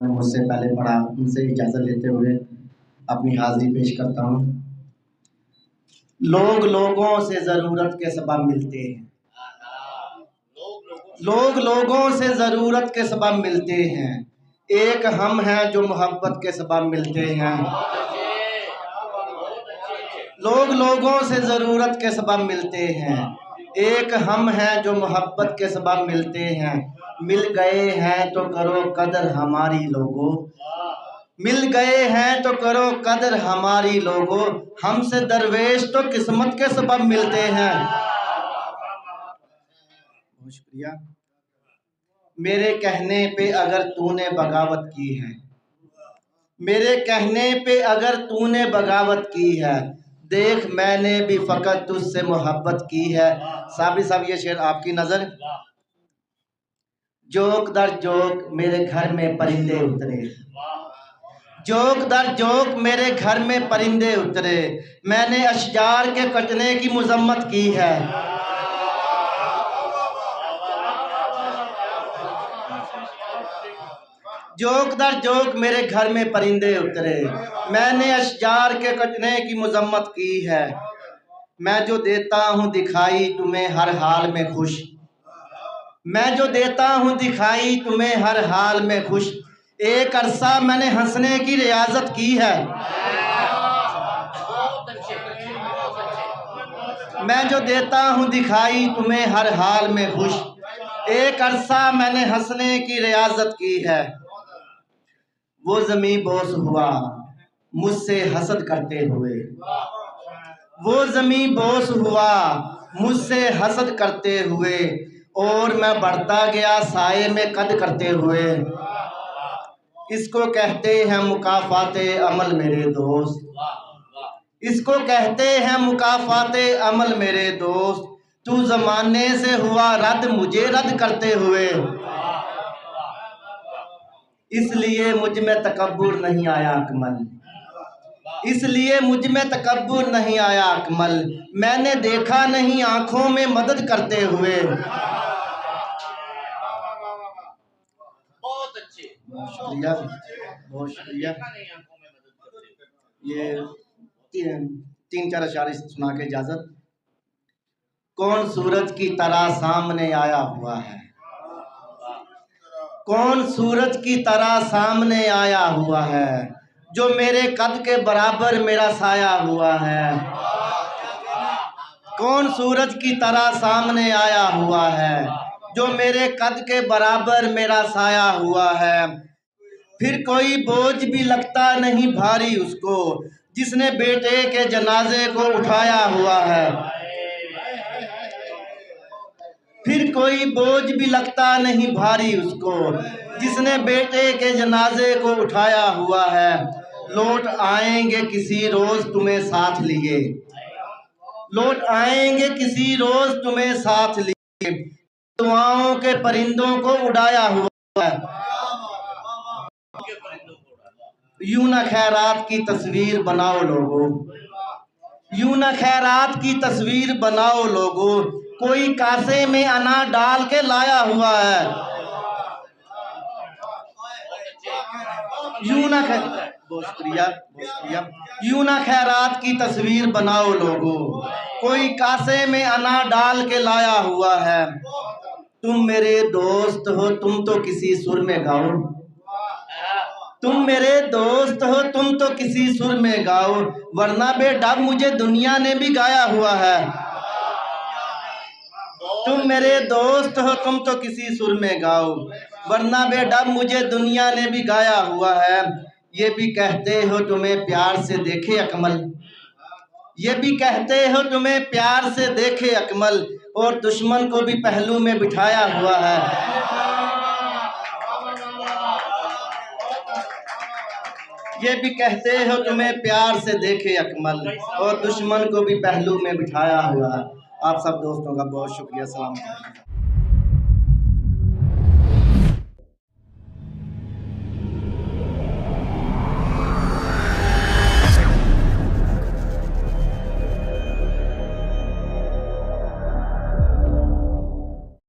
मुझसे पहले पढ़ा, उनसे इजाज़त लेते हुए अपनी हाज़िरी पेश करता हूँ। लोग लोगों से ज़रूरत के सबब मिलते हैं, लोग लोगों से ज़रूरत के सबब मिलते हैं, एक हम हैं जो मोहब्बत के सबब मिलते हैं। लोग लोगों से ज़रूरत के सबब मिलते हैं, एक हम हैं जो मोहब्बत के सबब मिलते हैं। मिल गए हैं तो करो कदर हमारी लोगों, मिल गए हैं तो करो कदर हमारी लोगों, हमसे दरवेश तो किस्मत के सबब मिलते हैं। बहुत शुक्रिया। मेरे कहने पे अगर तूने बगावत की है, मेरे कहने पे अगर तूने बगावत की है, देख मैंने भी फ़कत तुझसे मोहब्बत की है। साहब ये शेर आपकी नज़र। जोक दर जोक मेरे घर में परिंदे उतरे, जोक दर जोक मेरे घर में परिंदे उतरे, मैंने अशजार के कटने की मुज़म्मत की है। जोक दर जोक मेरे घर में परिंदे उतरे, मैंने अशजार के कटने की मुज़म्मत की है। मैं जो देता हूँ दिखाई तुम्हें हर हाल में खुश, मैं जो देता हूँ दिखाई तुम्हें हर हाल में खुश, एक अरसा मैंने हंसने की रियाजत की है। मैं जो देता हूँ दिखाई तुम्हें हर हाल में खुश, एक अरसा मैंने हंसने की रियाजत की है। वो ज़मीं बोस हुआ मुझसे हसद करते हुए, वो ज़मीं बोस हुआ मुझसे हसद करते हुए, और मैं बढ़ता गया साए में कद करते हुए। इसको कहते हैं मुकाफ़ाते अमल मेरे दोस्त, इसको कहते हैं मुकाफ़ाते अमल मेरे दोस्त, तू ज़माने से हुआ रद्द मुझे रद्द करते हुए। इसलिए मुझ में तकब्बुर नहीं आया अकमल, इसलिए मुझ में तकब्बुर नहीं आया अकमल, मैंने देखा नहीं आँखों में मदद करते हुए। बहुत शुक्रिया, बहुत शुक्रिया। ये तीन चार अशारे सुना के इजाज़त। कौन सूरज की तरह सामने आया हुआ है, कौन सूरज की तरह सामने आया हुआ है, जो मेरे कद के बराबर मेरा साया हुआ है। कौन सूरज की तरह सामने आया हुआ है, जो मेरे कद के बराबर मेरा साया हुआ है। फिर कोई बोझ भी लगता नहीं भारी उसको, जिसने बेटे के जनाजे को उठाया हुआ है। फिर कोई बोझ भी लगता नहीं भारी उसको, जिसने बेटे के जनाजे को उठाया हुआ है। लौट आएंगे किसी रोज़ तुम्हें साथ लिए, लौट आएंगे किसी रोज़ तुम्हें साथ लिए, दुआओं के परिंदों को उड़ाया हुआ है। यूं न खैरात की तस्वीर बनाओ लोगों, यूं न खैरात की तस्वीर बनाओ लोगों, कोई कासे में अनार डाल के लाया हुआ है। यूं न बहुत शुक्रिया, बहुत शुक्रिया। यूं न खैरात की तस्वीर बनाओ लोगों, कोई कासे में अनार डाल के लाया हुआ है। तुम मेरे दोस्त हो तुम तो किसी सुर में गाओ, तुम मेरे दोस्त हो तुम तो किसी सुर में गाओ, वरना बेडब मुझे दुनिया ने भी गाया हुआ है। तुम मेरे दोस्त हो तुम तो किसी सुर में गाओ, वरना बेडब मुझे दुनिया ने भी गाया हुआ है। ये भी कहते हो तुम्हें प्यार से देखे अकमल, ये भी कहते हो तुम्हें प्यार से देखे अकमल, और दुश्मन को भी पहलू में बिठाया हुआ है। ये भी कहते हो तुम्हें प्यार से देखे अकमल, और दुश्मन को भी पहलू में बिठाया हुआ है। आप सब दोस्तों का बहुत शुक्रिया। सलाम।